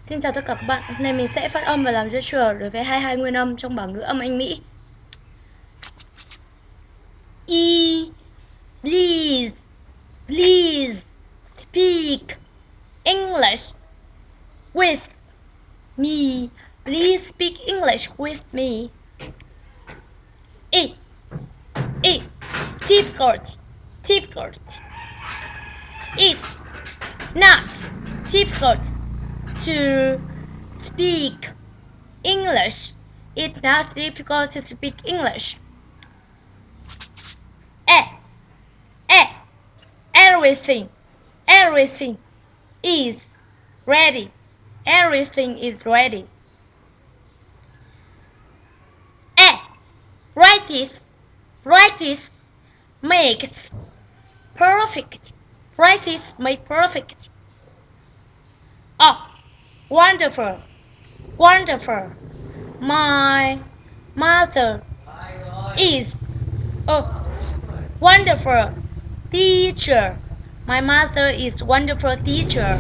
Xin chào tất cả các bạn. Hôm nay mình sẽ phát âm và làm gesture đối với hai nguyên âm trong bảng ngữ âm Anh Mỹ. Please, please speak English with me. Please speak English with me. Difficult, difficult. It's not difficult to speak English. It's not difficult to speak English. Everything is ready. Everything is ready. Practice makes perfect. Practice makes perfect. Wonderful. My mother is a wonderful teacher. My mother is wonderful teacher.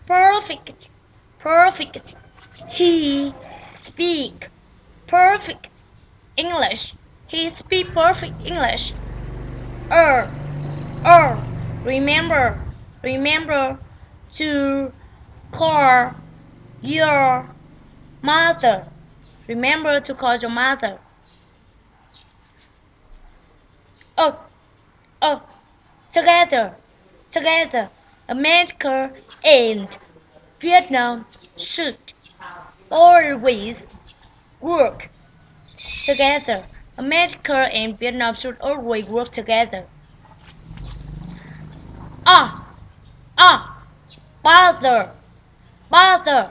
Perfect. He speak perfect English. He speak perfect English. Remember to call your mother. Remember to call your mother. Together, America and Vietnam should always work together. America and Vietnam should always work together. Bother.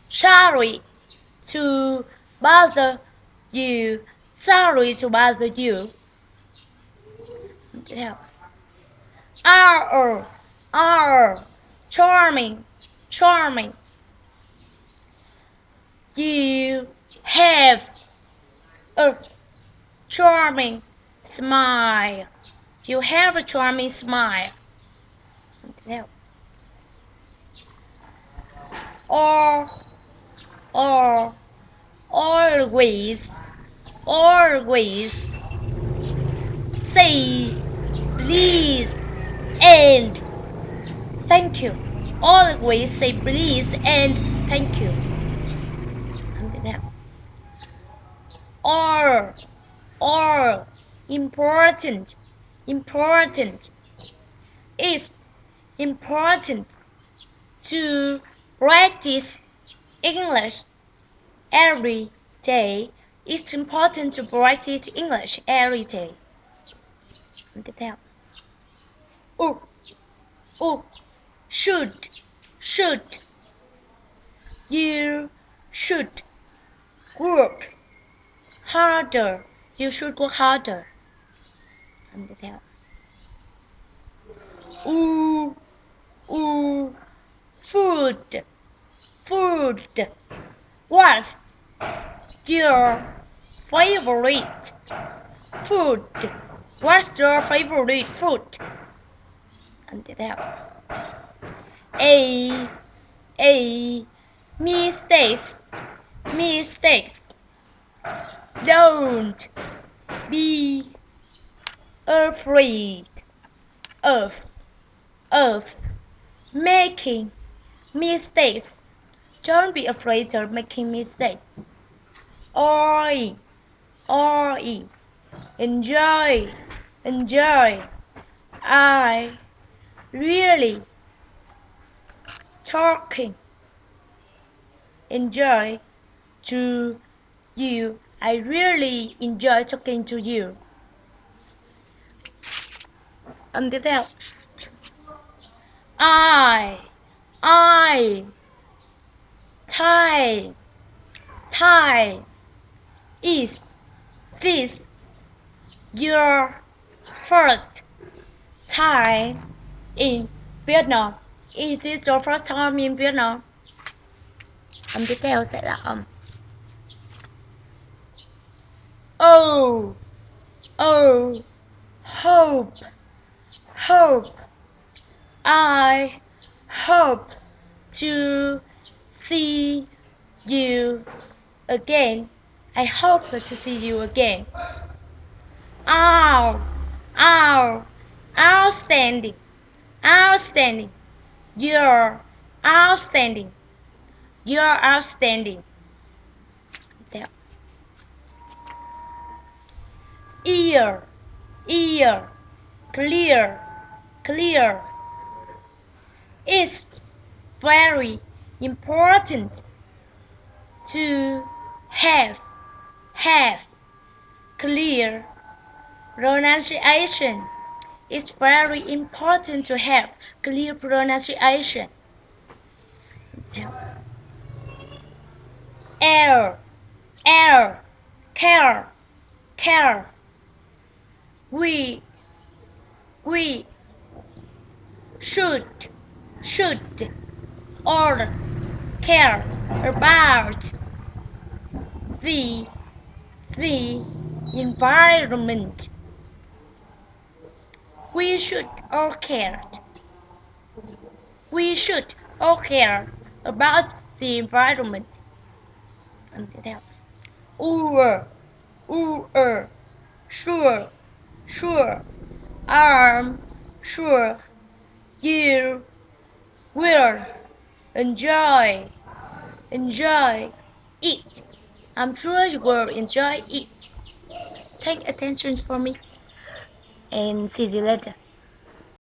Sorry to bother you. Sorry to bother you. Charming. You have a charming smile. You have a charming smile. Always say please and thank you. Always say please and thank you. Or important. It's important to practice English every day. It's important to practice English every day. Tiếp theo. Should. You should work harder. You should work harder. Tiếp theo. Food. What's your favorite food? What's your favorite food? Tiếp theo. Mistakes. Don't be afraid of making mistakes. Don't be afraid of making mistakes. Enjoy. I really talking. Enjoy to you. I really enjoy talking to you. Tiếp theo. Thai. Is this your first time in Vietnam? Is this your first time in Vietnam? Tiếp theo sẽ là âm. Hope hope. I hope to see you again. I hope to see you again. Ow, ow, outstanding, outstanding. You're outstanding. You're outstanding. Ear, ear, clear, clear. It's very important to have clear pronunciation. It's very important to have clear pronunciation. Air, air, care, care. We, we should, should, or care about the, the environment. We should all care. We should all care about the environment. Tiếp theo. Sure, sure. I'm sure you will enjoy it. I'm sure you will enjoy it. Take attention for me and see you later.